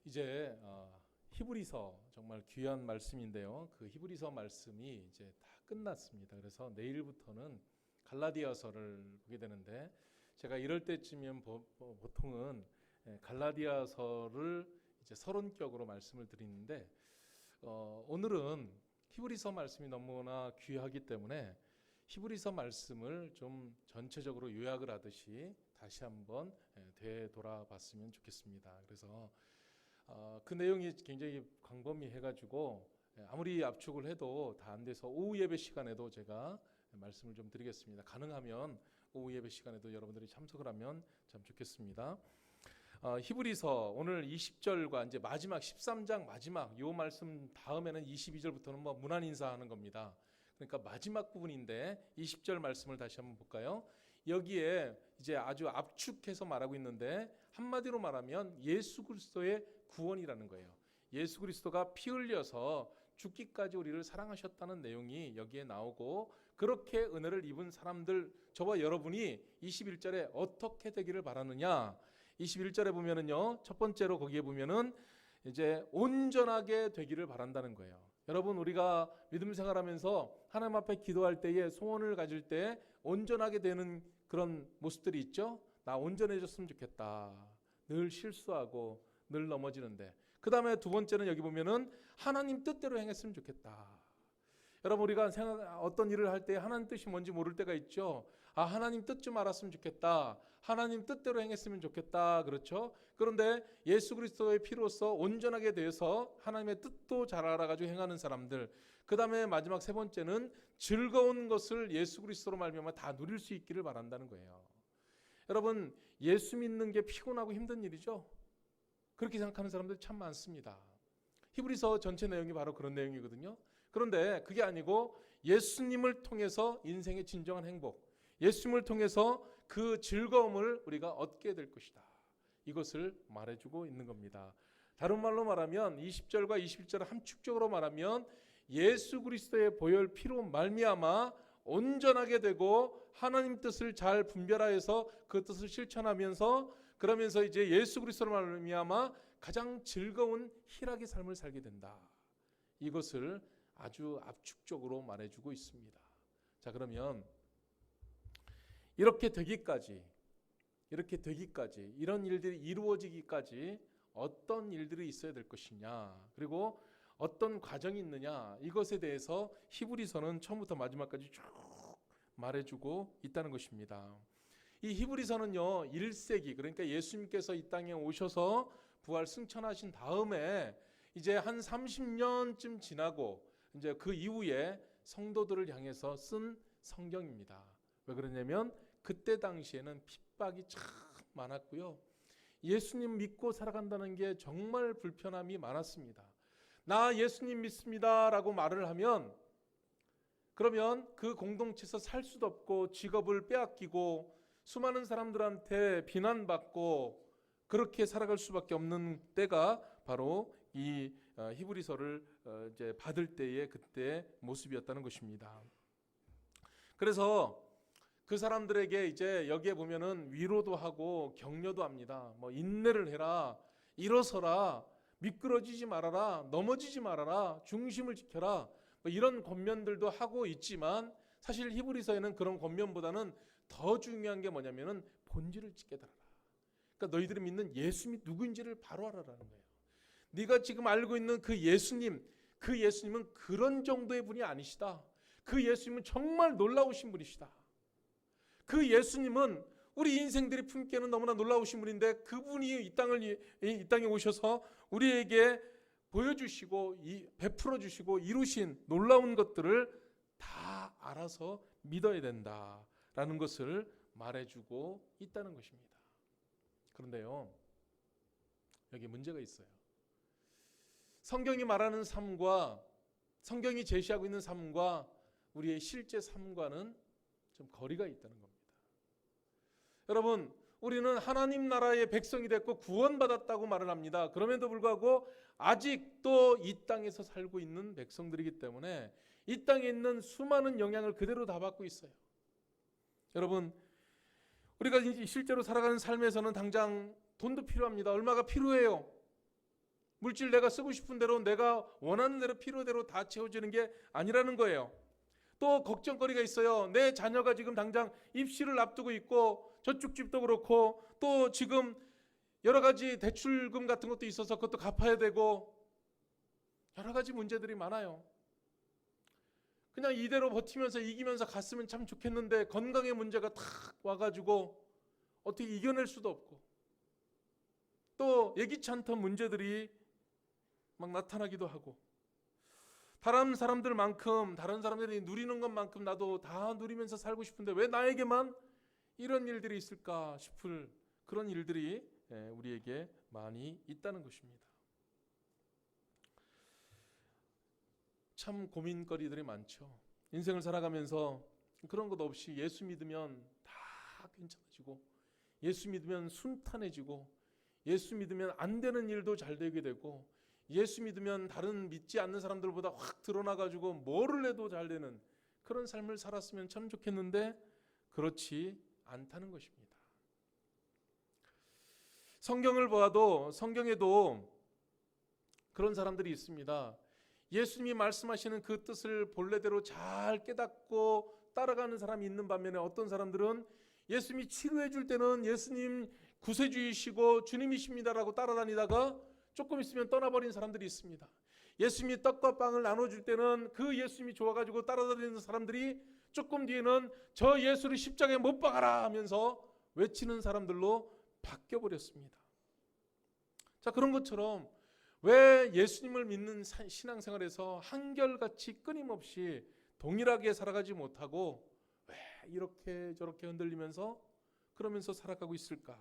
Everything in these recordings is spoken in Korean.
이제 히브리서 정말 귀한 말씀인데요. 그 히브리서 말씀이 이제 다 끝났습니다. 그래서 내일부터는 갈라디아서를 보게 되는데 제가 이럴 때쯤이면 보통은 갈라디아서를 이제 서론격으로 말씀을 드리는데 오늘은 히브리서 말씀이 너무나 귀하기 때문에 히브리서 말씀을 좀 전체적으로 요약을 하듯이 다시 한번 되돌아봤으면 좋겠습니다. 그래서 그 내용이 굉장히 광범위해가지고 아무리 압축을 해도 다 안 돼서 오후 예배 시간에도 제가 말씀을 좀 드리겠습니다. 가능하면 오후 예배 시간에도 여러분들이 참석을 하면 참 좋겠습니다. 히브리서 오늘 20절과 이제 마지막 13장 마지막 요 말씀 다음에는 22절부터는 뭐 문안 인사하는 겁니다. 그러니까 마지막 부분인데 20절 말씀을 다시 한번 볼까요? 여기에 이제 아주 압축해서 말하고 있는데 한마디로 말하면 예수 그리스도의 구원이라는 거예요. 예수 그리스도가 피 흘려서 죽기까지 우리를 사랑하셨다는 내용이 여기에 나오고 그렇게 은혜를 입은 사람들 저와 여러분이 21절에 어떻게 되기를 바라느냐 21절에 보면은요 첫 번째로 거기에 보면은 이제 온전하게 되기를 바란다는 거예요. 여러분 우리가 믿음 생활하면서 하나님 앞에 기도할 때에 소원을 가질 때 온전하게 되는 그런 모습들이 있죠. 나 온전해졌으면 좋겠다. 늘 실수하고 늘 넘어지는데 그 다음에 두 번째는 여기 보면은 하나님 뜻대로 행했으면 좋겠다. 여러분 우리가 어떤 일을 할 때 하나님 뜻이 뭔지 모를 때가 있죠. 하나님 뜻 좀 알았으면 좋겠다. 하나님 뜻대로 행했으면 좋겠다. 그렇죠? 그런데 예수 그리스도의 피로써 온전하게 되어서 하나님의 뜻도 잘 알아가지고 행하는 사람들. 그 다음에 마지막 세 번째는 즐거운 것을 예수 그리스도로 말미암아 다 누릴 수 있기를 바란다는 거예요. 여러분 예수 믿는 게 피곤하고 힘든 일이죠. 그렇게 생각하는 사람들 참 많습니다. 히브리서 전체 내용이 바로 그런 내용이거든요. 그런데 그게 아니고 예수님을 통해서 인생의 진정한 행복, 예수님을 통해서 그 즐거움을 우리가 얻게 될 것이다. 이것을 말해주고 있는 겁니다. 다른 말로 말하면 20절과 21절을 함축적으로 말하면 예수 그리스도의 보혈 피로 말미암아 온전하게 되고 하나님 뜻을 잘 분별하여서 그 뜻을 실천하면서 그러면서 이제 예수 그리스도로 말미암아 가장 즐거운 희락의 삶을 살게 된다. 이것을 아주 압축적으로 말해주고 있습니다. 자 그러면 이렇게 되기까지 이런 일들이 이루어지기까지 어떤 일들이 있어야 될 것이냐 그리고 어떤 과정이 있느냐 이것에 대해서 히브리서는 처음부터 마지막까지 쭉 말해주고 있다는 것입니다. 이 히브리서는요 1세기 그러니까 예수님께서 이 땅에 오셔서 부활 승천하신 다음에 이제 한 30년쯤 지나고 이제 그 이후에 성도들을 향해서 쓴 성경입니다. 왜 그러냐면 그때 당시에는 핍박이 참 많았고요. 예수님 믿고 살아간다는 게 정말 불편함이 많았습니다. 나 예수님 믿습니다 라고 말을 하면 그러면 그 공동체에서 살 수도 없고 직업을 빼앗기고 수많은 사람들한테 비난받고 그렇게 살아갈 수밖에 없는 때가 바로 이 히브리서를 이제 받을 때의 그때 모습이었다는 것입니다. 그래서 그 사람들에게 이제 여기에 보면은 위로도 하고 격려도 합니다. 뭐 인내를 해라, 일어서라, 미끄러지지 말아라, 넘어지지 말아라, 중심을 지켜라. 뭐 이런 권면들도 하고 있지만 사실 히브리서에는 그런 권면보다는 더 중요한 게 뭐냐면은 본질을 깨달아라. 그러니까 너희들이 믿는 예수님이 누구인지를 바로 알아라는 거예요. 네가 지금 알고 있는 그 예수님은 그런 정도의 분이 아니시다. 그 예수님은 정말 놀라우신 분이시다. 그 예수님은 우리 인생들이 품기에는 너무나 놀라우신 분인데 그분이 이 땅에 오셔서 우리에게 보여주시고 베풀어 주시고 이루신 놀라운 것들을 다 알아서 믿어야 된다라는 것을 말해주고 있다는 것입니다. 그런데요 여기 문제가 있어요. 성경이 말하는 삶과 성경이 제시하고 있는 삶과 우리의 실제 삶과는 좀 거리가 있다는 겁니다. 여러분 우리는 하나님 나라의 백성이 됐고 구원받았다고 말을 합니다. 그럼에도 불구하고 아직도 이 땅에서 살고 있는 백성들이기 때문에 이 땅에 있는 수많은 영향을 그대로 다 받고 있어요. 여러분 우리가 실제로 살아가는 삶에서는 당장 돈도 필요합니다. 얼마가 필요해요? 물질 내가 쓰고 싶은 대로 내가 원하는 대로 필요대로 다 채워지는 게 아니라는 거예요. 또 걱정거리가 있어요. 내 자녀가 지금 당장 입시를 앞두고 있고 저쪽 집도 그렇고 또 지금 여러 가지 대출금 같은 것도 있어서 그것도 갚아야 되고 여러 가지 문제들이 많아요. 그냥 이대로 버티면서 이기면서 갔으면 참 좋겠는데 건강의 문제가 탁 와가지고 어떻게 이겨낼 수도 없고 또 예기치 않던 문제들이 막 나타나기도 하고 다른 사람들만큼 다른 사람들이 누리는 것만큼 나도 다 누리면서 살고 싶은데 왜 나에게만 이런 일들이 있을까 싶을 그런 일들이 우리에게 많이 있다는 것입니다. 참 고민거리들이 많죠. 인생을 살아가면서 그런 것 없이 예수 믿으면 다 괜찮아지고 예수 믿으면 순탄해지고 예수 믿으면 안 되는 일도 잘 되게 되고 예수 믿으면 다른 믿지 않는 사람들보다 확 드러나가지고 뭐를 해도 잘 되는 그런 삶을 살았으면 참 좋겠는데 그렇지 않다는 것입니다. 성경을 보아도 성경에도 그런 사람들이 있습니다. 예수님이 말씀하시는 그 뜻을 본래대로 잘 깨닫고 따라가는 사람이 있는 반면에 어떤 사람들은 예수님이 치료해 줄 때는 예수님 구세주이시고 주님이십니다라고 따라다니다가 조금 있으면 떠나버린 사람들이 있습니다. 예수님이 떡과 빵을 나눠줄 때는 그 예수님이 좋아가지고 따라다니는 사람들이 조금 뒤에는 저 예수를 십자가에 못 박아라 하면서 외치는 사람들로 바뀌어버렸습니다. 자, 그런 것처럼 왜 예수님을 믿는 신앙생활에서 한결같이 끊임없이 동일하게 살아가지 못하고 왜 이렇게 저렇게 흔들리면서 그러면서 살아가고 있을까?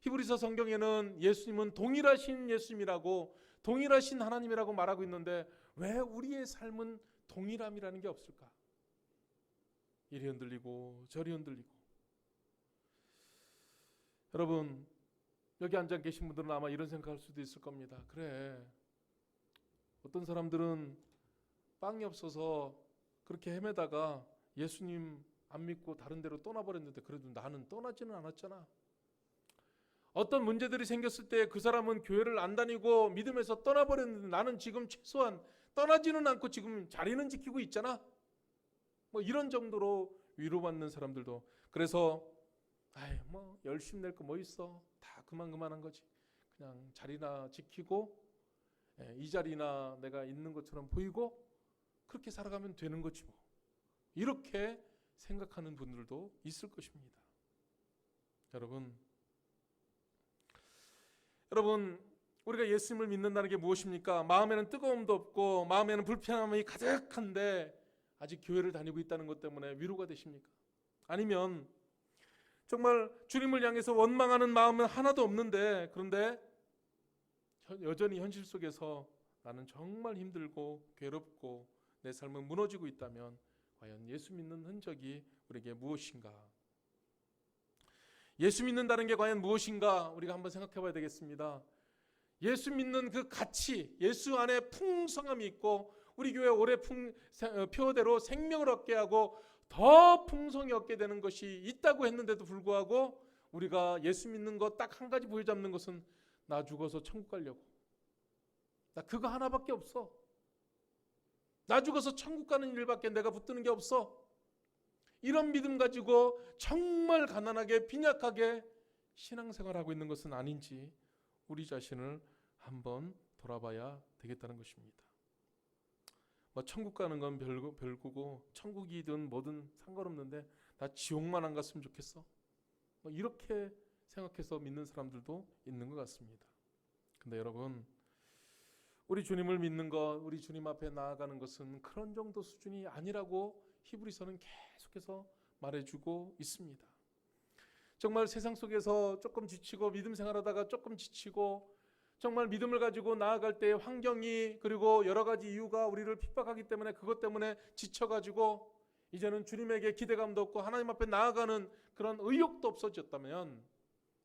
히브리서 성경에는 예수님은 동일하신 예수님이라고 동일하신 하나님이라고 말하고 있는데 왜 우리의 삶은 동일함이라는 게 없을까? 이리 흔들리고 저리 흔들리고. 여러분 여기 앉아 계신 분들은 아마 이런 생각할 수도 있을 겁니다. 그래, 어떤 사람들은 빵이 없어서 그렇게 헤매다가 예수님 안 믿고 다른 데로 떠나버렸는데 그래도 나는 떠나지는 않았잖아. 어떤 문제들이 생겼을 때 그 사람은 교회를 안 다니고 믿음에서 떠나버렸는데 나는 지금 최소한 떠나지는 않고 지금 자리는 지키고 있잖아. 뭐 이런 정도로 위로받는 사람들도. 그래서 뭐 열심히 낼 거 뭐 있어, 다 그만한 거지. 그냥 자리나 지키고 이 자리나 내가 있는 것처럼 보이고 그렇게 살아가면 되는 거지 뭐. 이렇게 생각하는 분들도 있을 것입니다. 여러분 우리가 예수님을 믿는다는 게 무엇입니까? 마음에는 뜨거움도 없고 마음에는 불편함이 가득한데 아직 교회를 다니고 있다는 것 때문에 위로가 되십니까? 아니면 정말 주님을 향해서 원망하는 마음은 하나도 없는데 그런데 여전히 현실 속에서 나는 정말 힘들고 괴롭고 내 삶은 무너지고 있다면 과연 예수 믿는 흔적이 우리에게 무엇인가? 예수 믿는다는 게 과연 무엇인가? 우리가 한번 생각해 봐야 되겠습니다. 예수 믿는 그 가치, 예수 안에 풍성함이 있고 우리 교회 올해 표대로 생명을 얻게 하고 더 풍성히 얻게 되는 것이 있다고 했는데도 불구하고 우리가 예수 믿는 것 딱 한 가지 부여잡는 것은 나 죽어서 천국 가려고. 나 그거 하나밖에 없어. 나 죽어서 천국 가는 일밖에 내가 붙드는 게 없어. 이런 믿음 가지고 정말 가난하게 빈약하게 신앙생활하고 있는 것은 아닌지 우리 자신을 한번 돌아봐야 되겠다는 것입니다. 뭐 천국 가는 건 별거고 천국이든 뭐든 상관없는데 나 지옥만 안 갔으면 좋겠어. 뭐 이렇게 생각해서 믿는 사람들도 있는 것 같습니다. 근데 여러분 우리 주님을 믿는 것, 우리 주님 앞에 나아가는 것은 그런 정도 수준이 아니라고 히브리서는 계속해서 말해주고 있습니다. 정말 세상 속에서 조금 지치고 믿음 생활하다가 조금 지치고 정말 믿음을 가지고 나아갈 때 환경이 그리고 여러 가지 이유가 우리를 핍박하기 때문에 그것 때문에 지쳐가지고 이제는 주님에게 기대감도 없고 하나님 앞에 나아가는 그런 의욕도 없어졌다면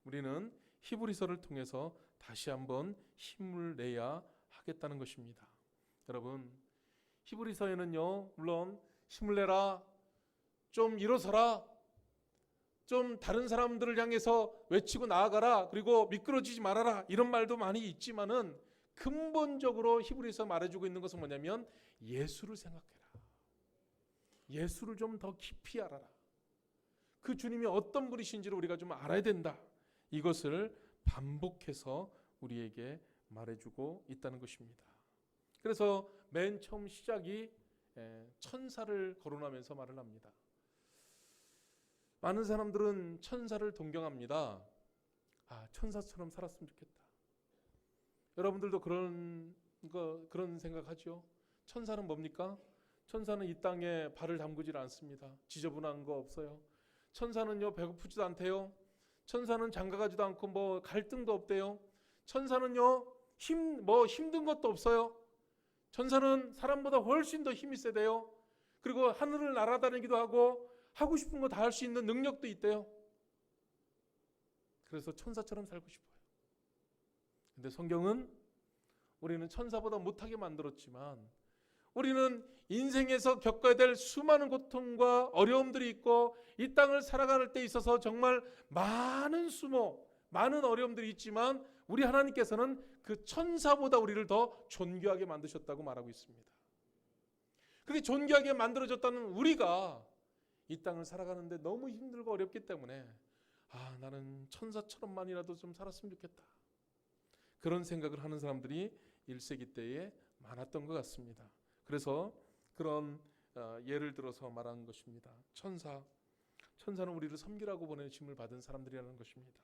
우리는 히브리서를 통해서 다시 한번 힘을 내야 하겠다는 것입니다. 여러분 히브리서에는요 물론 힘을 내라, 좀 일어서라, 좀 다른 사람들을 향해서 외치고 나아가라, 그리고 미끄러지지 말아라 이런 말도 많이 있지만은 근본적으로 히브리서 말해주고 있는 것은 뭐냐면 예수를 생각해라. 예수를 좀 더 깊이 알아라. 그 주님이 어떤 분이신지를 우리가 좀 알아야 된다. 이것을 반복해서 우리에게 말해주고 있다는 것입니다. 그래서 맨 처음 시작이 천사를 거론하면서 말을 합니다. 많은 사람들은 천사를 동경합니다. 천사처럼 살았으면 좋겠다. 여러분들도 그런 생각하죠? 천사는 뭡니까? 천사는 이 땅에 발을 담그질 않습니다. 지저분한 거 없어요. 천사는요, 배고프지도 않대요. 천사는 장가가지도 않고 뭐 갈등도 없대요. 천사는요, 힘든 것도 없어요. 천사는 사람보다 훨씬 더 힘이 세대요. 그리고 하늘을 날아다니기도 하고 싶은 거 다 할 수 있는 능력도 있대요. 그래서 천사처럼 살고 싶어요. 근데 성경은 우리는 천사보다 못하게 만들었지만 우리는 인생에서 겪어야 될 수많은 고통과 어려움들이 있고 이 땅을 살아갈 때 있어서 정말 많은 많은 어려움들이 있지만 우리 하나님께서는 그 천사보다 우리를 더 존귀하게 만드셨다고 말하고 있습니다. 그렇게 존귀하게 만들어졌다는 우리가 이 땅을 살아가는데 너무 힘들고 어렵기 때문에 나는 천사처럼만이라도 좀 살았으면 좋겠다. 그런 생각을 하는 사람들이 1세기 때에 많았던 것 같습니다. 그래서 그런 예를 들어서 말하는 것입니다. 천사는 우리를 섬기라고 보내심을 받은 사람들이라는 것입니다.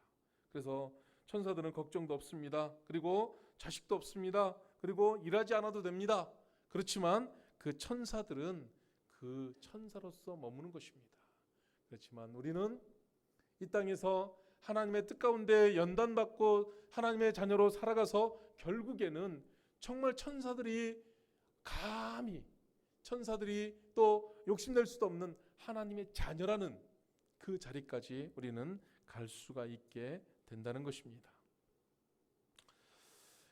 그래서 천사들은 걱정도 없습니다. 그리고 자식도 없습니다. 그리고 일하지 않아도 됩니다. 그렇지만 그 천사들은 그 천사로서 머무는 것입니다. 그렇지만 우리는 이 땅에서 하나님의 뜻 가운데 연단받고 하나님의 자녀로 살아가서 결국에는 정말 천사들이 또 욕심낼 수도 없는 하나님의 자녀라는 그 자리까지 우리는 갈 수가 있게 된다는 것입니다.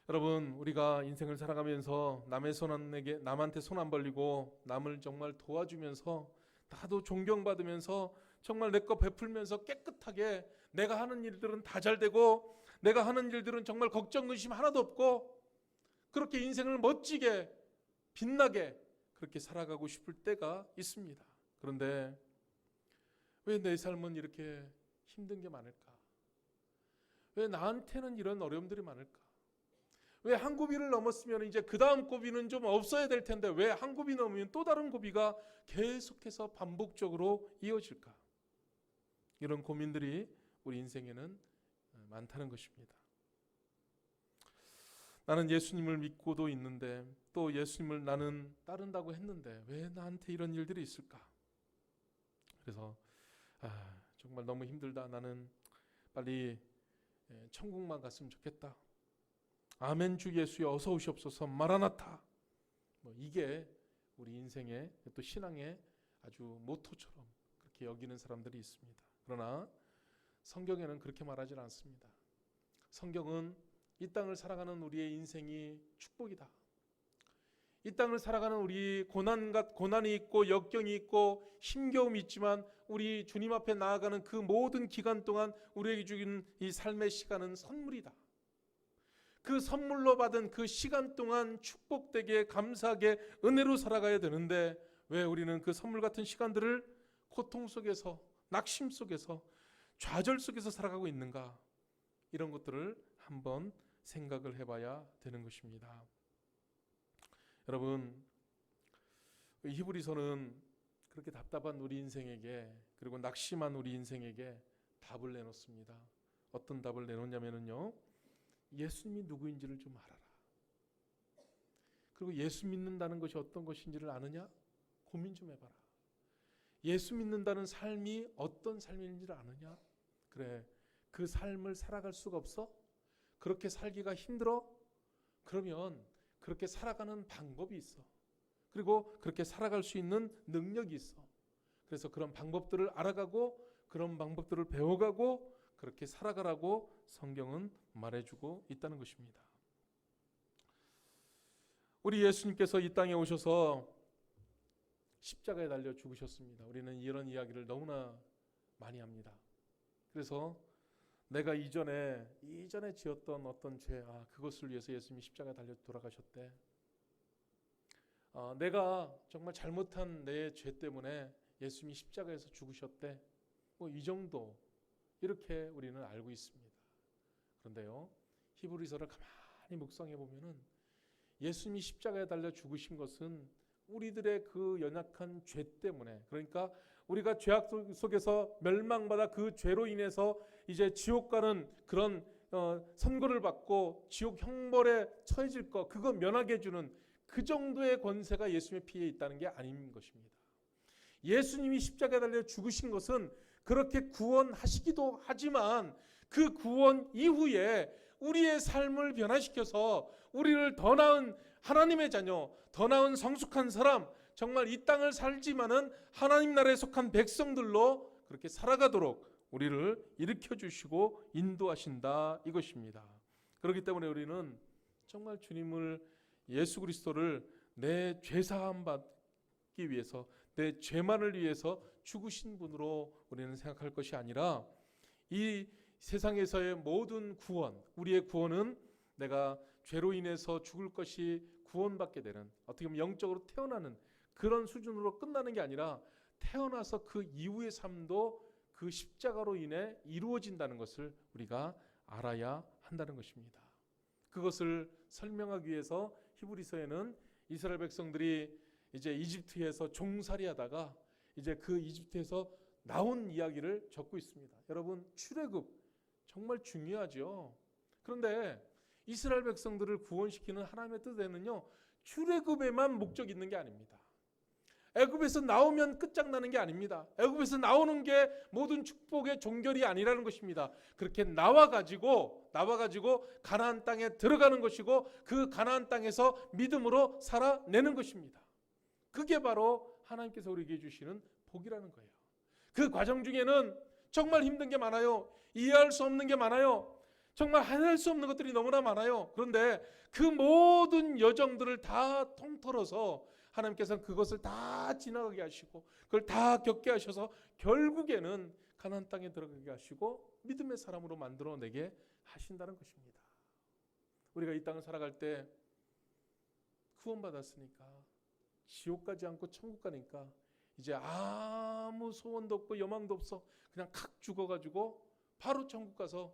여러분, 우리가 인생을 살아가면서 남한테 손 안 벌리고 남을 정말 도와주면서 나도 존경받으면서 정말 내 거 베풀면서 깨끗하게 내가 하는 일들은 다 잘 되고 내가 하는 일들은 정말 걱정 의심 하나도 없고 그렇게 인생을 멋지게 빛나게 그렇게 살아가고 싶을 때가 있습니다. 그런데 왜 내 삶은 이렇게 힘든 게 많을까? 왜 나한테는 이런 어려움들이 많을까? 왜 한 고비를 넘었으면 이제 그 다음 고비는 좀 없어야 될 텐데 왜 한 고비 넘으면 또 다른 고비가 계속해서 반복적으로 이어질까? 이런 고민들이 우리 인생에는 많다는 것입니다. 나는 예수님을 믿고도 있는데 또 예수님을 나는 따른다고 했는데 왜 나한테 이런 일들이 있을까? 그래서 정말 너무 힘들다. 나는 빨리 천국만 갔으면 좋겠다. 아멘 주 예수여 어서 오시옵소서 마라나타. 이게 우리 인생의 또 신앙의 아주 모토처럼 그렇게 여기는 사람들이 있습니다. 그러나 성경에는 그렇게 말하지 않습니다. 성경은 이 땅을 살아가는 우리의 인생이 축복이다. 이 땅을 살아가는 우리 고난이 있고 역경이 있고 힘겨움이 있지만 우리 주님 앞에 나아가는 그 모든 기간 동안 우리에게 주긴 이 삶의 시간은 선물이다. 그 선물로 받은 그 시간 동안 축복되게 감사하게 은혜로 살아가야 되는데 왜 우리는 그 선물 같은 시간들을 고통 속에서 낙심 속에서 좌절 속에서 살아가고 있는가? 이런 것들을 한번 생각을 해봐야 되는 것입니다. 여러분, 히브리서는 그렇게 답답한 우리 인생에게 그리고 낙심한 우리 인생에게 답을 내놓습니다. 어떤 답을 내놓냐면요, 예수님이 누구인지를 좀 알아라. 그리고 예수 믿는다는 것이 어떤 것인지를 아느냐? 고민 좀 해봐라. 예수 믿는다는 삶이 어떤 삶인지를 아느냐? 그래, 그 삶을 살아갈 수가 없어? 그렇게 살기가 힘들어? 그러면 그렇게 살아가는 방법이 있어. 그리고 그렇게 살아갈 수 있는 능력이 있어. 그래서 그런 방법들을 알아가고 그런 방법들을 배워가고 그렇게 살아가라고 성경은 말해주고 있다는 것입니다. 우리 예수님께서 이 땅에 오셔서 십자가에 달려 죽으셨습니다. 우리는 이런 이야기를 너무나 많이 합니다. 그래서 내가 이전에 지었던 어떤 죄, 그것을 위해서 예수님이 십자가에 달려 돌아가셨대. 내가 정말 잘못한 내 죄 때문에 예수님이 십자가에서 죽으셨대. 이 정도, 이렇게 우리는 알고 있습니다. 그런데요, 히브리서를 가만히 묵상해 보면은 예수님이 십자가에 달려 죽으신 것은 우리들의 그 연약한 죄 때문에, 그러니까 우리가 죄악 속에서 멸망받아 그 죄로 인해서 이제 지옥 가는 그런 선고를 받고 지옥 형벌에 처해질 것, 그거 면하게 해주는 그 정도의 권세가 예수님의 피에 있다는 게 아닌 것입니다. 예수님이 십자가에 달려 죽으신 것은 그렇게 구원하시기도 하지만 그 구원 이후에 우리의 삶을 변화시켜서 우리를 더 나은 하나님의 자녀, 더 나은 성숙한 사람, 정말 이 땅을 살지만은 하나님 나라에 속한 백성들로 그렇게 살아가도록 우리를 일으켜 주시고 인도하신다, 이것입니다. 그렇기 때문에 우리는 정말 주님을, 예수 그리스도를 내 죄사함 받기 위해서, 내 죄만을 위해서 죽으신 분으로 우리는 생각할 것이 아니라 이 세상에서의 모든 구원, 우리의 구원은 내가 죄로 인해서 죽을 것이 구원받게 되는, 어떻게 보면 영적으로 태어나는 그런 수준으로 끝나는 게 아니라 태어나서 그 이후의 삶도 그 십자가로 인해 이루어진다는 것을 우리가 알아야 한다는 것입니다. 그것을 설명하기 위해서 히브리서에는 이스라엘 백성들이 이제 이집트에서 종살이하다가 이제 그 이집트에서 나온 이야기를 적고 있습니다. 여러분, 출애굽 정말 중요하죠. 그런데 이스라엘 백성들을 구원시키는 하나님의 뜻에는요, 출애굽에만 목적이 있는 게 아닙니다. 애굽에서 나오면 끝장나는 게 아닙니다. 애굽에서 나오는 게 모든 축복의 종결이 아니라는 것입니다. 그렇게 나와가지고 가나안 땅에 들어가는 것이고 그 가나안 땅에서 믿음으로 살아내는 것입니다. 그게 바로 하나님께서 우리에게 주시는 복이라는 거예요. 그 과정 중에는 정말 힘든 게 많아요. 이해할 수 없는 게 많아요. 정말 해낼 수 없는 것들이 너무나 많아요. 그런데 그 모든 여정들을 다 통틀어서 하나님께서는 그것을 다 지나가게 하시고 그걸 다 겪게 하셔서 결국에는 가나안 땅에 들어가게 하시고 믿음의 사람으로 만들어내게 하신다는 것입니다. 우리가 이 땅을 살아갈 때 구원받았으니까, 지옥 가지 않고 천국 가니까 이제 아무 소원도 없고 여망도 없어, 그냥 칵 죽어가지고 바로 천국 가서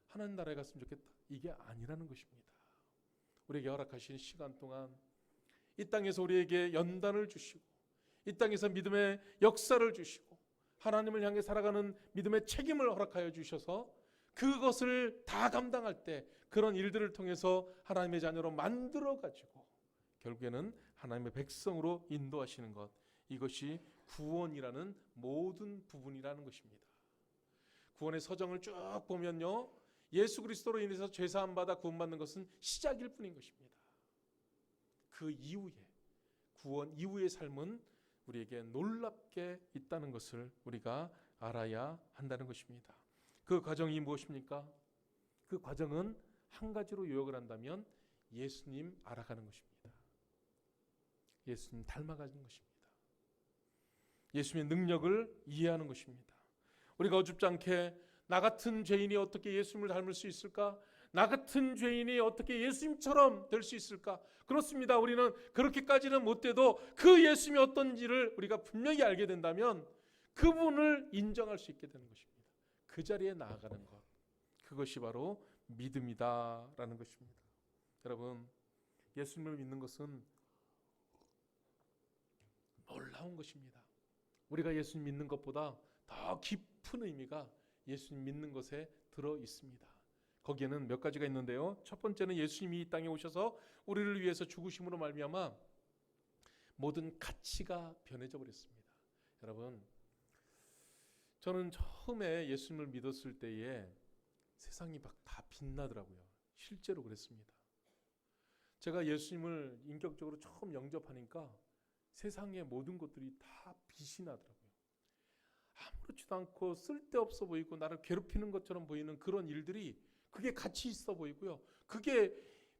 하나님 나라에 갔으면 좋겠다, 이게 아니라는 것입니다. 우리에게 허락하신 시간 동안 이 땅에서 우리에게 연단을 주시고 이 땅에서 믿음의 역사를 주시고 하나님을 향해 살아가는 믿음의 책임을 허락하여 주셔서 그것을 다 감당할 때 그런 일들을 통해서 하나님의 자녀로 만들어가지고 결국에는 하나님의 백성으로 인도하시는 것, 이것이 구원이라는 모든 부분이라는 것입니다. 구원의 서정을 쭉 보면요, 예수 그리스도로 인해서 죄사함 받아 구원받는 것은 시작일 뿐인 것입니다. 그 이후에, 구원 이후의 삶은 우리에게 놀랍게 있다는 것을 우리가 알아야 한다는 것입니다. 그 과정이 무엇입니까? 그 과정은 한 가지로 요약을 한다면 예수님 알아가는 것입니다. 예수님 닮아가는 것입니다. 예수님의 능력을 이해하는 것입니다. 우리가 어줍지 않게 나 같은 죄인이 어떻게 예수님을 닮을 수 있을까? 나 같은 죄인이 어떻게 예수님처럼 될 수 있을까? 그렇습니다. 우리는 그렇게까지는 못돼도 그 예수님이 어떤지를 우리가 분명히 알게 된다면 그분을 인정할 수 있게 되는 것입니다. 그 자리에 나아가는 것, 그것이 바로 믿음이다라는 것입니다. 여러분, 예수님을 믿는 것은 놀라운 것입니다. 우리가 예수님 믿는 것보다 더 깊은 의미가 예수님 믿는 것에 들어 있습니다. 거기에는 몇 가지가 있는데요. 첫 번째는 예수님이 이 땅에 오셔서 우리를 위해서 죽으심으로 말미암아 모든 가치가 변해져 버렸습니다. 여러분, 저는 처음에 예수님을 믿었을 때에 세상이 막 다 빛나더라고요. 실제로 그랬습니다. 제가 예수님을 인격적으로 처음 영접하니까 세상의 모든 것들이 다 빛이 나더라고요. 아무렇지도 않고 쓸데없어 보이고 나를 괴롭히는 것처럼 보이는 그런 일들이 그게 가치 있어 보이고요. 그게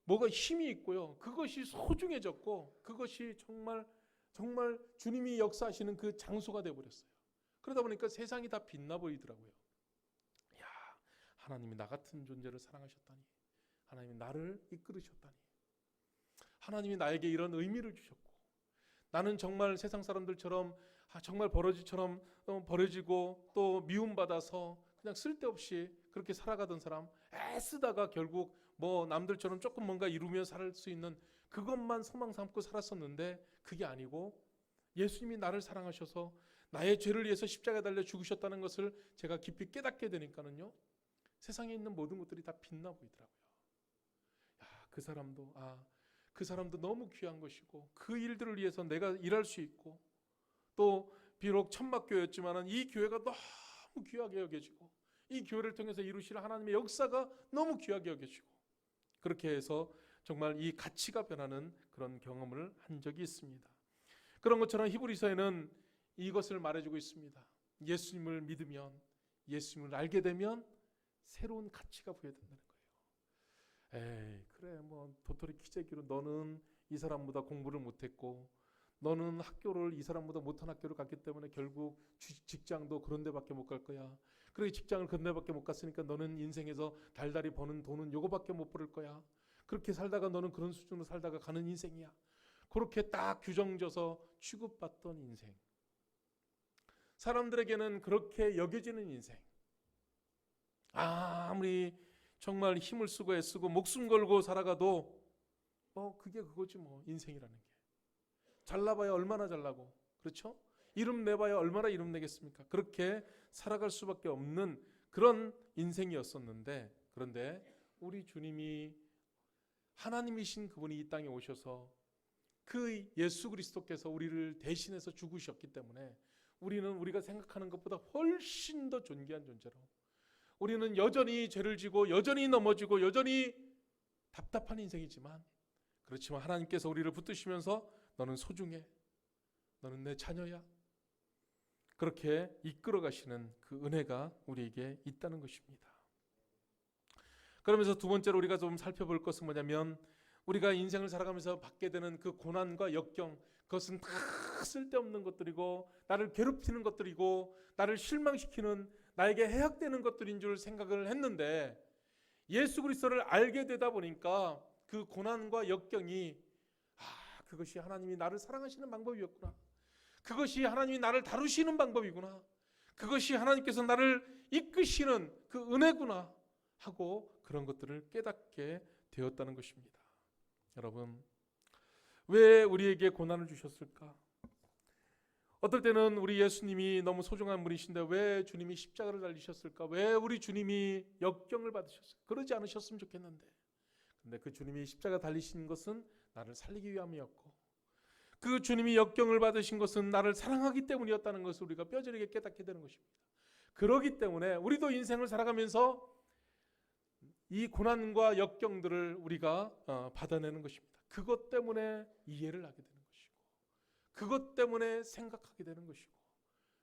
뭐가 힘이 있고요. 그것이 소중해졌고 그것이 정말 주님이 역사하시는 그 장소가 되어버렸어요. 그러다 보니까 세상이 다 빛나 보이더라고요. 야, 하나님이 나 같은 존재를 사랑하셨다니, 하나님이 나를 이끌으셨다니, 하나님이 나에게 이런 의미를 주셨고, 나는 정말 세상 사람들처럼 정말 버러지처럼 버려지고 또 미움받아서 그냥 쓸데없이 그렇게 살아가던 사람, 애쓰다가 결국 뭐 남들처럼 조금 뭔가 이루며 살 수 있는 그것만 소망 삼고 살았었는데, 그게 아니고 예수님이 나를 사랑하셔서 나의 죄를 위해서 십자가에 달려 죽으셨다는 것을 제가 깊이 깨닫게 되니까는요, 세상에 있는 모든 것들이 다 빛나 보이더라고요. 그 사람도 너무 귀한 것이고, 그 일들을 위해서 내가 일할 수 있고, 또 비록 천막교회였지만 이 교회가 너무 귀하게 여겨지고, 이 교회를 통해서 이루실 하나님의 역사가 너무 귀하게 여겨지고, 그렇게 해서 정말 이 가치가 변하는 그런 경험을 한 적이 있습니다. 그런 것처럼 히브리서에는 이것을 말해주고 있습니다. 예수님을 믿으면, 예수님을 알게 되면 새로운 가치가 부여된다는 거예요. 그래 뭐 도토리 키재기로 너는 이 사람보다 공부를 못했고, 너는 학교를 이 사람보다 못한 학교를 갔기 때문에 결국 직장도 그런 데밖에 못 갈 거야. 그래 직장을 그런 데밖에 못 갔으니까 너는 인생에서 달달이 버는 돈은 요거밖에 못 벌을 거야. 그렇게 살다가 너는 그런 수준으로 살다가 가는 인생이야. 그렇게 딱 규정져서 취급받던 인생, 사람들에게는 그렇게 여겨지는 인생, 아무리 정말 힘을 쓰고 애쓰고 목숨 걸고 살아가도 그게 그거지 뭐. 인생이라는 게 잘나봐야 얼마나 잘나고, 그렇죠? 이름 내봐야 얼마나 이름 내겠습니까? 그렇게 살아갈 수밖에 없는 그런 인생이었었는데, 그런데 우리 주님이 하나님이신 그분이 이 땅에 오셔서 그 예수 그리스도께서 우리를 대신해서 죽으셨기 때문에 우리는 우리가 생각하는 것보다 훨씬 더 존귀한 존재로, 우리는 여전히 죄를 지고 여전히 넘어지고 여전히 답답한 인생이지만, 그렇지만 하나님께서 우리를 붙드시면서 너는 소중해, 너는 내 자녀야, 그렇게 이끌어 가시는 그 은혜가 우리에게 있다는 것입니다. 그러면서 두 번째로 우리가 좀 살펴볼 것은 뭐냐면, 우리가 인생을 살아가면서 받게 되는 그 고난과 역경, 그것은 다 쓸데없는 것들이고 나를 괴롭히는 것들이고 나를 실망시키는, 나에게 해악되는 것들인 줄 생각을 했는데, 예수 그리스도를 알게 되다 보니까 그 고난과 역경이 그것이 하나님이 나를 사랑하시는 방법이었구나, 그것이 하나님이 나를 다루시는 방법이구나, 그것이 하나님께서 나를 이끄시는 그 은혜구나 하고 그런 것들을 깨닫게 되었다는 것입니다. 여러분, 왜 우리에게 고난을 주셨을까? 어떨 때는 우리 예수님이 너무 소중한 분이신데 왜 주님이 십자가를 달리셨을까? 왜 우리 주님이 역경을 받으셨을까? 그러지 않으셨으면 좋겠는데, 근데 그 주님이 십자가 달리신 것은 나를 살리기 위함이었고, 그 주님이 역경을 받으신 것은 나를 사랑하기 때문이었다는 것을 우리가 뼈저리게 깨닫게 되는 것입니다. 그렇기 때문에 우리도 인생을 살아가면서 이 고난과 역경들을 우리가 받아내는 것입니다. 그것 때문에 이해를 하게 되는 것이고, 그것 때문에 생각하게 되는 것이고,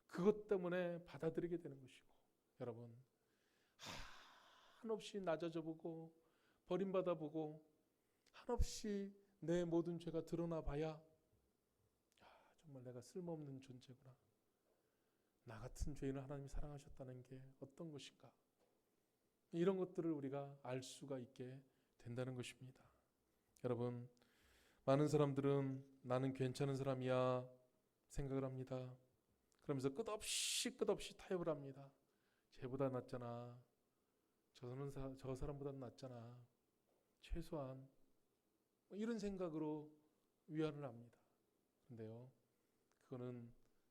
그것 때문에 받아들이게 되는 것이고, 여러분, 한없이 낮아져 보고 버림받아 보고 한없이 내 모든 죄가 드러나 봐야 정말 내가 쓸모없는 존재구나, 나 같은 죄인을 하나님이 사랑하셨다는 게 어떤 것인가, 이런 것들을 우리가 알 수가 있게 된다는 것입니다. 여러분, 많은 사람들은 나는 괜찮은 사람이야 생각을 합니다. 그러면서 끝없이 타협을 합니다. 쟤보다 낫잖아, 저 사람보다 낫잖아, 최소한 이런 생각으로 위안을 합니다. 그런데요, 그거는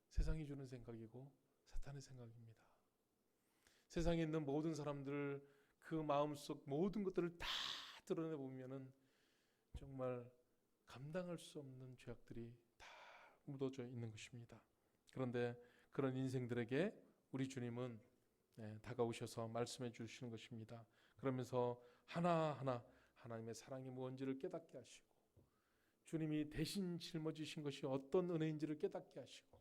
세상이 주는 생각이고 사탄의 생각입니다. 세상에 있는 모든 사람들 그 마음속 모든 것들을 다 드러내 보면은 정말 감당할 수 없는 죄악들이 다 묻어져 있는 것입니다. 그런데 그런 인생들에게 우리 주님은 다가오셔서 말씀해 주시는 것입니다. 그러면서 하나하나 하나님의 사랑이 무언지를 깨닫게 하시고, 주님이 대신 짊어지신 것이 어떤 은혜인지를 깨닫게 하시고,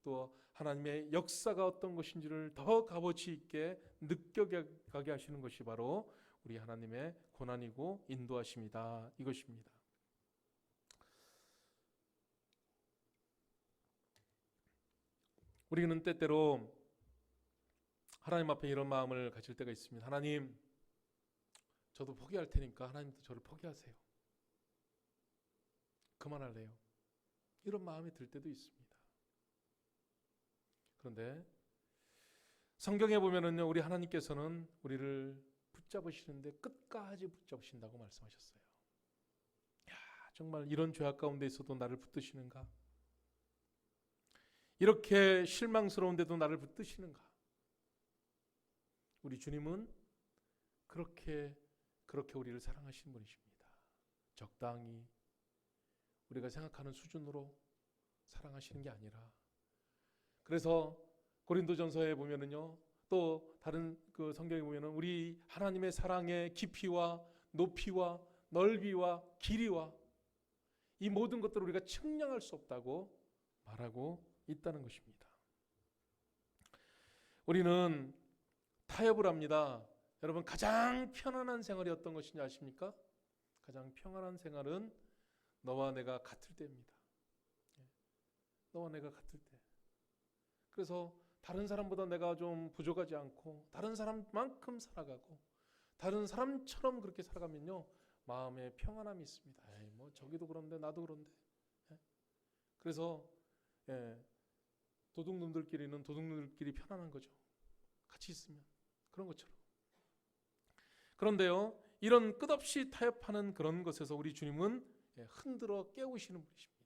또 하나님의 역사가 어떤 것인지를 더 값어치 있게 느껴가게 하시는 것이 바로 우리 하나님의 고난이고 인도하심이다, 이것입니다. 우리는 때때로 하나님 앞에 이런 마음을 가질 때가 있습니다. 하나님, 저도 포기할 테니까 하나님도 저를 포기하세요. 그만할래요. 이런 마음이 들 때도 있습니다. 그런데 성경에 보면은요, 우리 하나님께서는 우리를 붙잡으시는데 끝까지 붙잡으신다고 말씀하셨어요. 야, 정말 이런 죄악 가운데 있어도 나를 붙드시는가? 이렇게 실망스러운데도 나를 붙드시는가? 우리 주님은 그렇게 우리를 사랑하시는 분이십니다. 적당히 우리가 생각하는 수준으로 사랑하시는 게 아니라, 그래서 고린도전서에 보면은요, 또 다른 그 성경에 보면은 우리 하나님의 사랑의 깊이와 높이와 넓이와 길이와 이 모든 것들을 우리가 측량할 수 없다고 말하고 있다는 것입니다. 우리는 타협을 합니다. 여러분, 가장 편안한 생활이 어떤 것인지 아십니까? 가장 평안한 생활은 너와 내가 같을 때입니다. 너와 내가 같을 때. 그래서 다른 사람보다 내가 좀 부족하지 않고 다른 사람만큼 살아가고 다른 사람처럼 그렇게 살아가면요, 마음에 평안함이 있습니다. 에이, 뭐 저기도 그런데 나도 그런데. 그래서 도둑놈들끼리는 도둑놈들끼리 편안한 거죠. 같이 있으면 그런 것처럼. 그런데요, 이런 끝없이 타협하는 그런 것에서 우리 주님은 흔들어 깨우시는 분이십니다.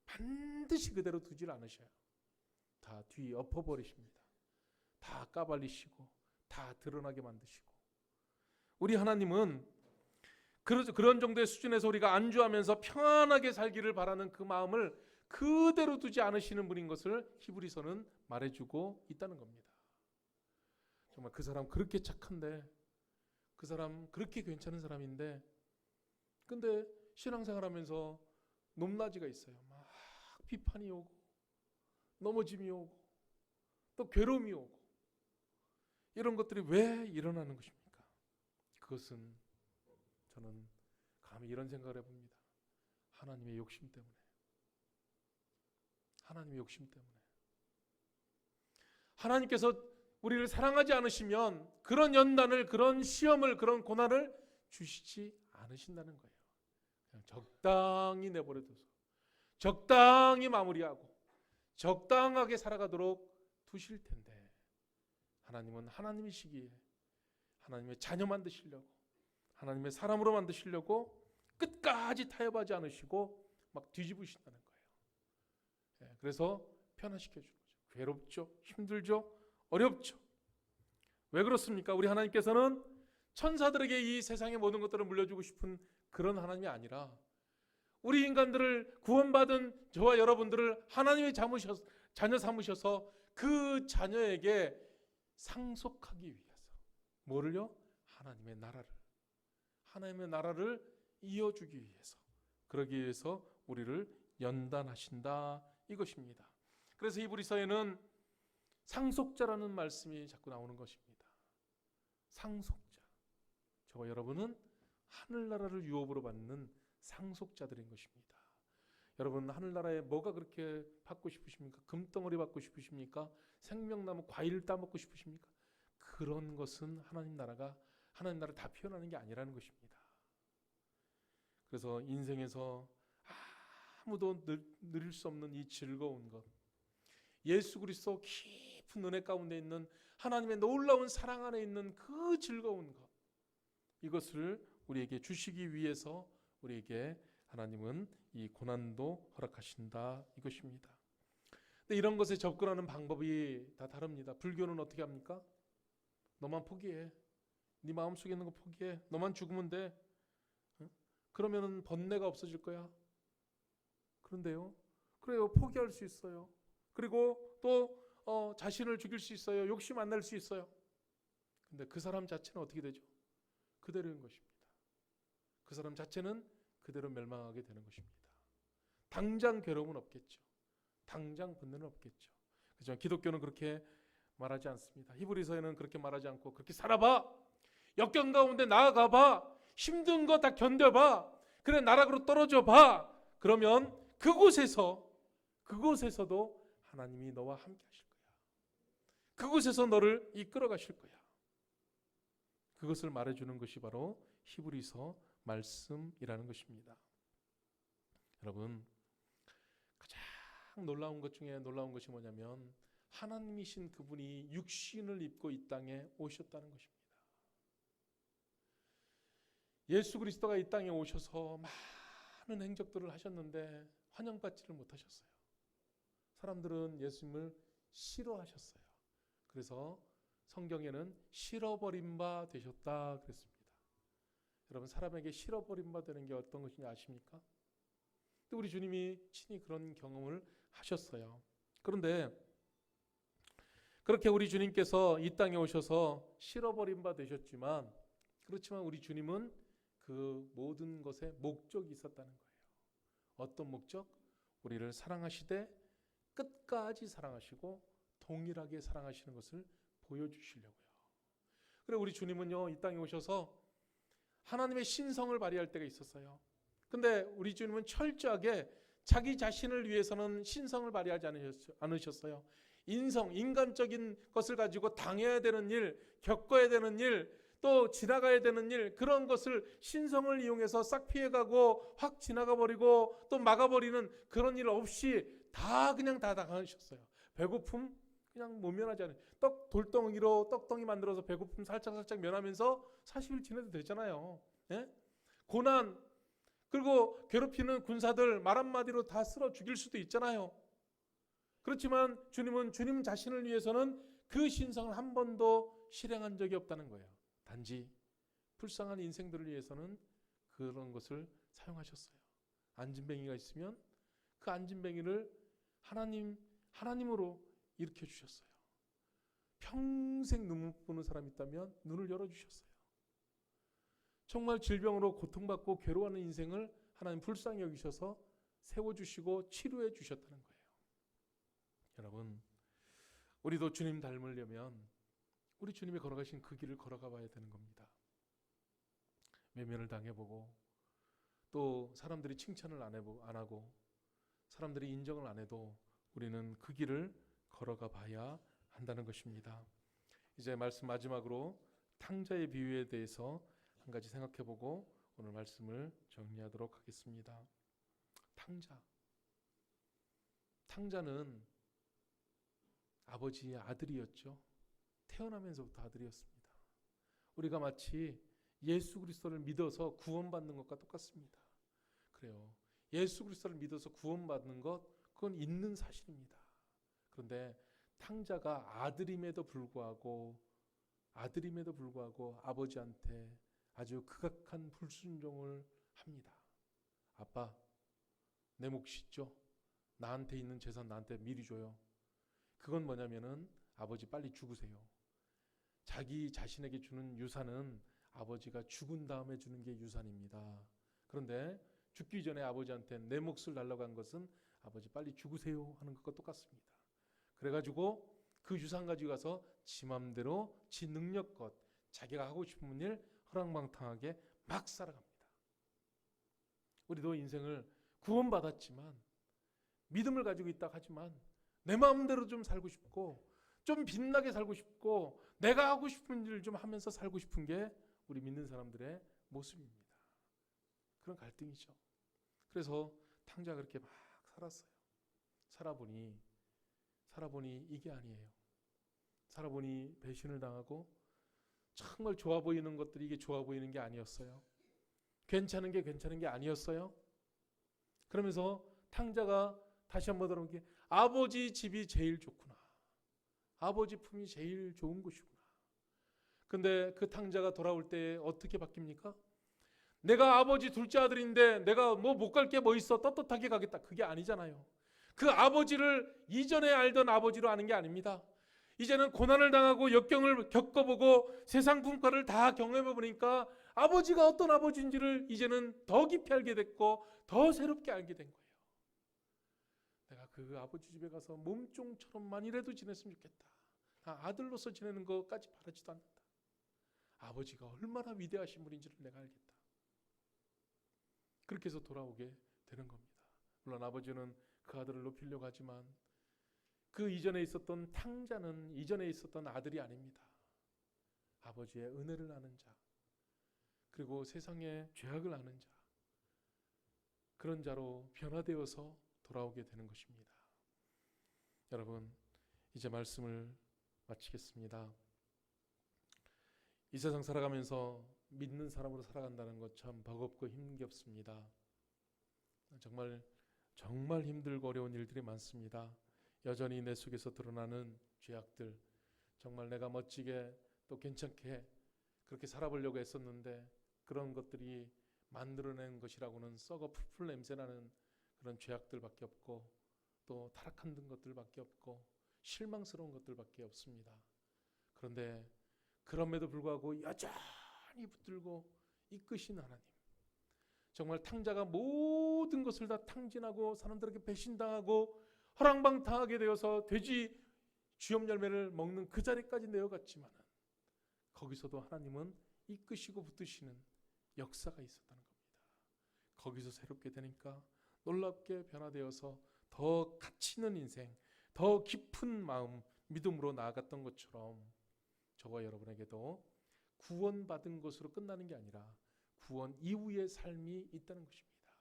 반드시 그대로 두질 않으셔요. 다 뒤 엎어버리십니다. 다 까발리시고 다 드러나게 만드시고. 우리 하나님은 그런 정도의 수준에서 우리가 안주하면서 평안하게 살기를 바라는 그 마음을 그대로 두지 않으시는 분인 것을 히브리서는 말해주고 있다는 겁니다. 정말 그 사람 그렇게 착한데, 그 사람 그렇게 괜찮은 사람인데, 근데 신앙생활하면서 높낮이가 있어요. 막 비판이 오고 넘어짐이 오고 또 괴로움이 오고, 이런 것들이 왜 일어나는 것입니까? 그것은 저는 감히 이런 생각을 해봅니다. 하나님의 욕심 때문에. 하나님의 욕심 때문에. 하나님께서 우리를 사랑하지 않으시면 그런 연단을, 그런 시험을, 그런 고난을 주시지 않으신다는 거예요. 그냥 적당히 내버려둬서 적당히 마무리하고 적당하게 살아가도록 두실 텐데, 하나님은 하나님이시기에 하나님의 자녀 만드시려고, 하나님의 사람으로 만드시려고 끝까지 타협하지 않으시고 막 뒤집으신다는 거예요. 그래서 편안시켜 주는 거죠. 괴롭죠, 힘들죠, 어렵죠. 왜 그렇습니까? 우리 하나님께서는 천사들에게 이 세상의 모든 것들을 물려주고 싶은 그런 하나님이 아니라 우리 인간들을 구원받은 저와 여러분들을 하나님의 자녀 삼으셔서 그 자녀에게 상속하기 위해서, 뭐를요? 하나님의 나라를 이어주기 위해서, 그러기 위해서 우리를 연단하신다, 이것입니다. 그래서 히브리서에는 상속자라는 말씀이 자꾸 나오는 것입니다. 상속자. 저와 여러분은 하늘나라를 유업으로 받는 상속자들인 것입니다. 여러분, 하늘나라에 뭐가 그렇게 받고 싶으십니까? 금덩어리 받고 싶으십니까? 생명나무 과일 따먹고 싶으십니까? 그런 것은 하나님 나라를 다 표현하는 게 아니라는 것입니다. 그래서 인생에서 아무도 누릴 수 없는 이 즐거운 것, 예수 그리스도 깊은 은혜 가운데 있는 하나님의 놀라운 사랑 안에 있는 그 즐거운 것, 이것을 우리에게 주시기 위해서 우리에게 하나님은 이 고난도 허락하신다, 이것입니다. 근데 이런 것에 접근하는 방법이 다 다릅니다. 불교는 어떻게 합니까? 너만 포기해. 네 마음속에 있는 거 포기해. 너만 죽으면 돼. 그러면은 번뇌가 없어질 거야. 그런데요, 그래요, 포기할 수 있어요. 그리고 또 자신을 죽일 수 있어요. 욕심 안 날 수 있어요. 근데 그 사람 자체는 어떻게 되죠? 그대로인 것입니다. 그 사람 자체는 그대로 멸망하게 되는 것입니다. 당장 괴로움은 없겠죠. 당장 번뇌는 없겠죠. 그렇지만 기독교는 그렇게 말하지 않습니다. 히브리서에는 그렇게 말하지 않고, 그렇게 살아봐, 역경 가운데 나아가봐, 힘든 거 다 견뎌봐, 그래 나락으로 떨어져봐, 그러면 그곳에서도 하나님이 너와 함께 하실 거야. 그곳에서 너를 이끌어 가실 거야. 그것을 말해주는 것이 바로 히브리서 말씀이라는 것입니다. 여러분, 가장 놀라운 것 중에 놀라운 것이 뭐냐면 하나님이신 그분이 육신을 입고 이 땅에 오셨다는 것입니다. 예수 그리스도가 이 땅에 오셔서 많은 행적들을 하셨는데 환영받지를 못하셨어요. 사람들은 예수님을 싫어하셨어요. 그래서 성경에는 싫어버린 바 되셨다 그랬습니다. 여러분, 사람에게 싫어버린 바 되는 게 어떤 것인지 아십니까? 또 우리 주님이 친히 그런 경험을 하셨어요. 그런데 그렇게 우리 주님께서 이 땅에 오셔서 싫어버린 바 되셨지만, 그렇지만 우리 주님은 그 모든 것에 목적이 있었다는 거예요. 어떤 목적? 우리를 사랑하시되 끝까지 사랑하시고 동일하게 사랑하시는 것을 보여주시려고요. 그래, 우리 주님은요, 이 땅에 오셔서 하나님의 신성을 발휘할 때가 있었어요. 근데 우리 주님은 철저하게 자기 자신을 위해서는 신성을 발휘하지 않으셨어요. 인간적인 것을 가지고 당해야 되는 일, 겪어야 되는 일, 또 지나가야 되는 일, 그런 것을 신성을 이용해서 싹 피해가고 확 지나가 버리고 또 막아버리는 그런 일 없이 다 그냥 다 당하셨어요. 배고픔 그냥 못 면하지 않아요. 돌덩이로 떡덩이 만들어서 배고픔 살짝 면하면서 40일 지내도 되잖아요. 예? 고난, 그리고 괴롭히는 군사들 말 한마디로 다 쓸어 죽일 수도 있잖아요. 그렇지만 주님은 주님 자신을 위해서는 그 신성을 한 번도 실행한 적이 없다는 거예요. 단지 불쌍한 인생들을 위해서는 그런 것을 사용하셨어요. 안진뱅이가 있으면 그 안진뱅이를 하나님으로 일으켜 주셨어요. 평생 눈 못 보는 사람이 있다면 눈을 열어주셨어요. 정말 질병으로 고통받고 괴로워하는 인생을 하나님 불쌍히 여기셔서 세워주시고 치료해 주셨다는 거예요. 여러분, 우리도 주님 닮으려면 우리 주님이 걸어가신 그 길을 걸어가 봐야 되는 겁니다. 외면을 당해보고 또 사람들이 칭찬을 안 하고 사람들이 인정을 안 해도 우리는 그 길을 걸어가 봐야 한다는 것입니다. 이제 말씀 마지막으로 탕자의 비유에 대해서 한 가지 생각해보고 오늘 말씀을 정리하도록 하겠습니다. 탕자는 아버지의 아들이었죠. 태어나면서부터 아들이었습니다. 우리가 마치 예수 그리스도를 믿어서 구원받는 것과 똑같습니다. 그래요. 예수 그리스도를 믿어서 구원받는 것, 그건 있는 사실입니다. 그런데 탕자가 아들임에도 불구하고 아버지한테 아주 극악한 불순종을 합니다. 아빠, 내 몫이 있죠. 나한테 있는 재산 나한테 미리 줘요. 그건 뭐냐면은 아버지 빨리 죽으세요. 자기 자신에게 주는 유산은 아버지가 죽은 다음에 주는 게 유산입니다. 그런데 죽기 전에 아버지한테 내 몫을 달라고 한 것은 아버지 빨리 죽으세요 하는 것과 똑같습니다. 그래가지고 그 유산 가지고 가서 지 맘대로 지 능력껏 자기가 하고 싶은 일 허랑방탕하게 막 살아갑니다. 우리도 인생을 구원받았지만 믿음을 가지고 있다 하지만 내 마음대로 좀 살고 싶고 좀 빛나게 살고 싶고 내가 하고 싶은 일을 좀 하면서 살고 싶은 게 우리 믿는 사람들의 모습입니다. 그런 갈등이죠. 그래서 탕자가 그렇게 막 살았어요. 살아보니 이게 아니에요. 살아보니 배신을 당하고 정말 좋아 보이는 것들이 이게 좋아 보이는 게 아니었어요. 괜찮은 게 아니었어요. 그러면서 탕자가 다시 한번 돌아온 게 아버지 집이 제일 좋구나. 아버지 품이 제일 좋은 곳이구나. 근데 그 탕자가 돌아올 때 어떻게 바뀝니까? 내가 아버지 둘째 아들인데 내가 뭐 못 갈 게 뭐 있어 떳떳하게 가겠다. 그게 아니잖아요. 그 아버지를 이전에 알던 아버지로 아는 게 아닙니다. 이제는 고난을 당하고 역경을 겪어보고 세상 풍파를 다 경험해보니까 아버지가 어떤 아버지인지를 이제는 더 깊이 알게 됐고 더 새롭게 알게 된 거예요. 내가 그 아버지 집에 가서 몸종처럼만이라도 지냈으면 좋겠다. 아들로서 지내는 것까지 바라지도 않는다. 아버지가 얼마나 위대하신 분인지를 내가 알겠다. 그렇게 해서 돌아오게 되는 겁니다. 물론 아버지는 그 아들을 높이려고 하지만 그 이전에 있었던 탕자는 이전에 있었던 아들이 아닙니다. 아버지의 은혜를 아는 자, 그리고 세상의 죄악을 아는 자, 그런 자로 변화되어서 돌아오게 되는 것입니다. 여러분, 이제 말씀을 마치겠습니다. 이 세상 살아가면서 믿는 사람으로 살아간다는 것 참 버겁고 힘겹습니다. 정말 힘들고 어려운 일들이 많습니다. 여전히 내 속에서 드러나는 죄악들, 정말 내가 멋지게 또 괜찮게 그렇게 살아보려고 했었는데 그런 것들이 만들어낸 것이라고는 썩어 풀풀 냄새나는 그런 죄악들밖에 없고, 또 타락한 것들밖에 없고 실망스러운 것들밖에 없습니다. 그런데 그럼에도 불구하고 여전히 붙들고 이끄신 하나님, 정말 탕자가 모든 것을 다 탕진하고 사람들에게 배신당하고 허랑방탕하게 되어서 돼지 주엽 열매를 먹는 그 자리까지 내어갔지만 거기서도 하나님은 이끄시고 붙드시는 역사가 있었다는 겁니다. 거기서 새롭게 되니까 놀랍게 변화되어서 더 가치 있는 인생, 더 깊은 마음, 믿음으로 나아갔던 것처럼 저와 여러분에게도 구원받은 것으로 끝나는 게 아니라 구원 이후의 삶이 있다는 것입니다.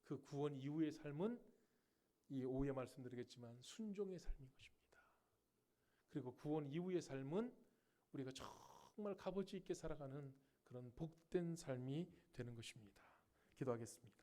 그 구원 이후의 삶은 이 오후에 말씀드리겠지만 순종의 삶인 것입니다. 그리고 구원 이후의 삶은 우리가 정말 값어치 있게 살아가는 그런 복된 삶이 되는 것입니다. 기도하겠습니다.